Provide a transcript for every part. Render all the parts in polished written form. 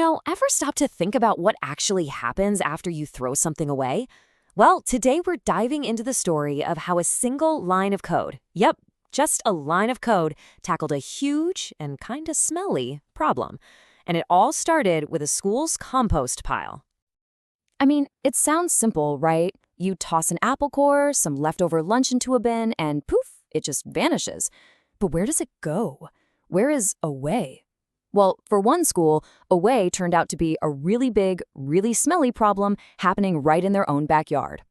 Ever stop to think about what actually happens after you throw something away? Well, today we're diving into the story of how a single line of code, yep, just a line of code, tackled a huge and kinda smelly problem. And it all started with a school's compost pile. I mean, it sounds simple, right? You toss an apple core, some leftover lunch into a bin, and poof, it just vanishes. But where does it go? Where is away? Well, for one school, away turned out to be a really big, really smelly problem happening right in their own backyard.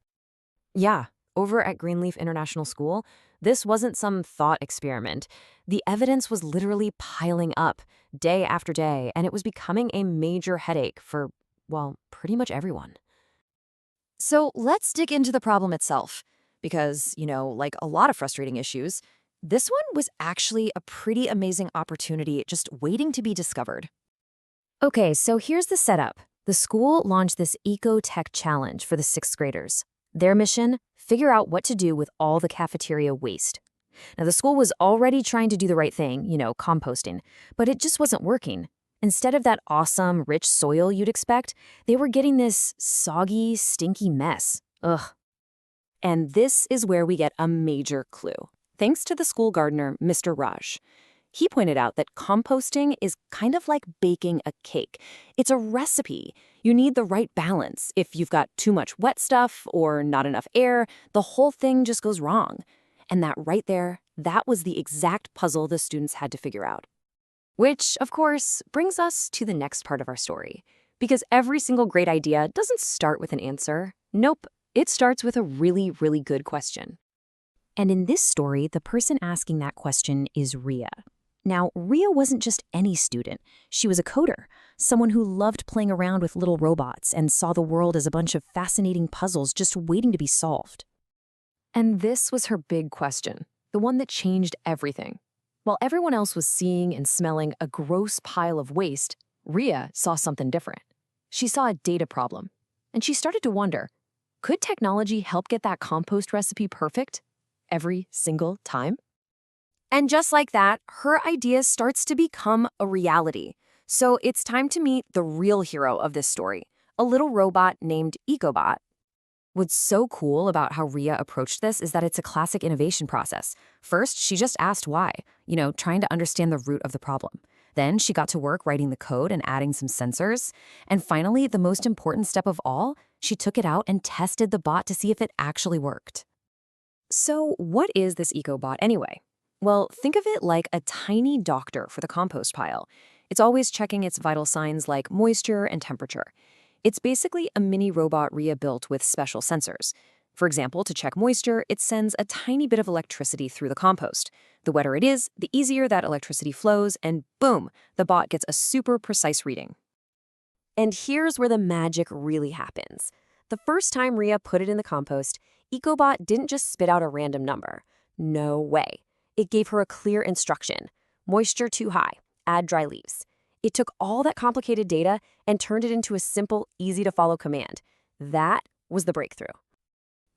Yeah, over at Greenleaf International School, this wasn't some thought experiment. The evidence was literally piling up day after day, and it was becoming a major headache for, well, pretty much everyone. So let's dig into the problem itself. Because, like a lot of frustrating issues, this one was actually a pretty amazing opportunity just waiting to be discovered. Okay, so here's the setup. The school launched this Eco-Tech Challenge for the sixth graders. Their mission? Figure out what to do with all the cafeteria waste. Now, the school was already trying to do the right thing, composting, but it just wasn't working. Instead of that awesome, rich soil you'd expect, they were getting this soggy, stinky mess. Ugh. And this is where we get a major clue, thanks to the school gardener, Mr. Raj. He pointed out that composting is kind of like baking a cake. It's a recipe. You need the right balance. If you've got too much wet stuff or not enough air, the whole thing just goes wrong. And that right there, that was the exact puzzle the students had to figure out. Which, of course, brings us to the next part of our story. Because every single great idea doesn't start with an answer. Nope, it starts with a really, really good question. And in this story, the person asking that question is Ria. Now, Ria wasn't just any student. She was a coder, someone who loved playing around with little robots and saw the world as a bunch of fascinating puzzles just waiting to be solved. And this was her big question, the one that changed everything. While everyone else was seeing and smelling a gross pile of waste, Ria saw something different. She saw a data problem, and she started to wonder, could technology help get that compost recipe perfect every single time? And just like that, her idea starts to become a reality. So it's time to meet the real hero of this story, a little robot named EcoBot. What's so cool about how Ria approached this is that it's a classic innovation process. First, she just asked why, trying to understand the root of the problem. Then she got to work writing the code and adding some sensors. And finally, the most important step of all, she took it out and tested the bot to see if it actually worked. So what is this EcoBot anyway? Well, think of it like a tiny doctor for the compost pile. It's always checking its vital signs like moisture and temperature. It's basically a mini robot Ria built with special sensors. For example, to check moisture, it sends a tiny bit of electricity through the compost. The wetter it is, the easier that electricity flows, and boom, the bot gets a super precise reading. And here's where the magic really happens. The first time Ria put it in the compost, EcoBot didn't just spit out a random number. No way. It gave her a clear instruction. Moisture too high, add dry leaves. It took all that complicated data and turned it into a simple, easy-to-follow command. That was the breakthrough.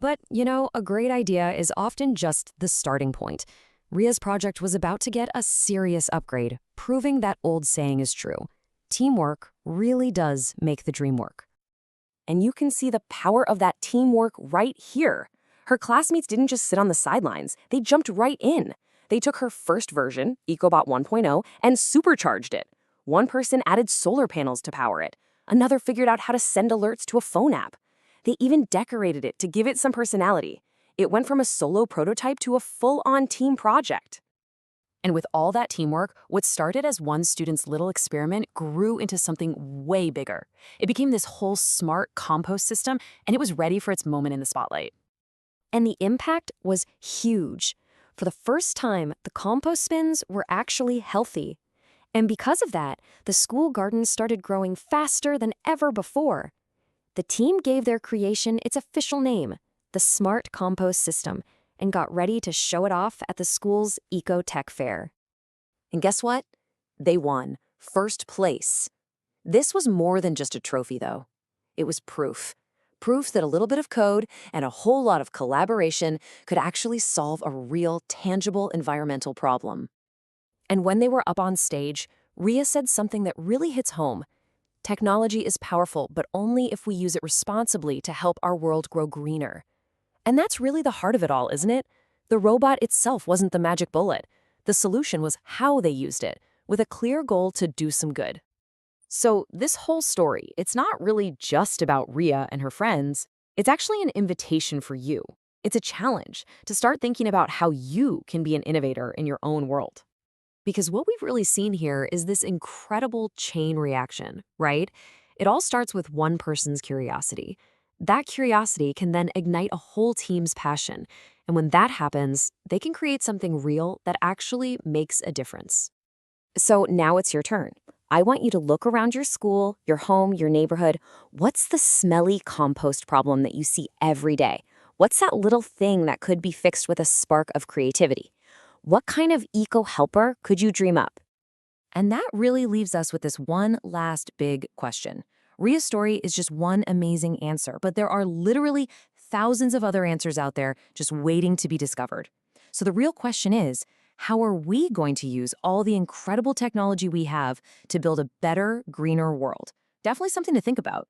But, a great idea is often just the starting point. Ria's project was about to get a serious upgrade, proving that old saying is true. Teamwork really does make the dream work. And you can see the power of that teamwork right here. Her classmates didn't just sit on the sidelines. They jumped right in. They took her first version, EcoBot 1.0, and supercharged it. One person added solar panels to power it. Another figured out how to send alerts to a phone app. They even decorated it to give it some personality. It went from a solo prototype to a full-on team project. And with all that teamwork, what started as one student's little experiment grew into something way bigger. It became this whole smart compost system, and it was ready for its moment in the spotlight. And the impact was huge. For the first time, the compost bins were actually healthy. And because of that, the school garden started growing faster than ever before. The team gave their creation its official name, the Smart Compost System, and got ready to show it off at the school's Eco-Tech Fair. And guess what? They won first place. This was more than just a trophy, though. It was proof. Proof that a little bit of code and a whole lot of collaboration could actually solve a real, tangible environmental problem. And when they were up on stage, Ria said something that really hits home. Technology is powerful, but only if we use it responsibly to help our world grow greener. And that's really the heart of it all, isn't it? The robot itself wasn't the magic bullet. The solution was how they used it, with a clear goal to do some good. So, this whole story, it's not really just about Rhea and her friends. It's actually an invitation for you. It's a challenge to start thinking about how you can be an innovator in your own world. Because what we've really seen here is this incredible chain reaction, right? It all starts with one person's curiosity. That curiosity can then ignite a whole team's passion. And when that happens, they can create something real that actually makes a difference. So now it's your turn. I want you to look around your school, your home, your neighborhood. What's the smelly compost problem that you see every day? What's that little thing that could be fixed with a spark of creativity? What kind of eco-helper could you dream up? And that really leaves us with this one last big question. Rhea's story is just one amazing answer, but there are literally thousands of other answers out there just waiting to be discovered. So the real question is, how are we going to use all the incredible technology we have to build a better, greener world? Definitely something to think about.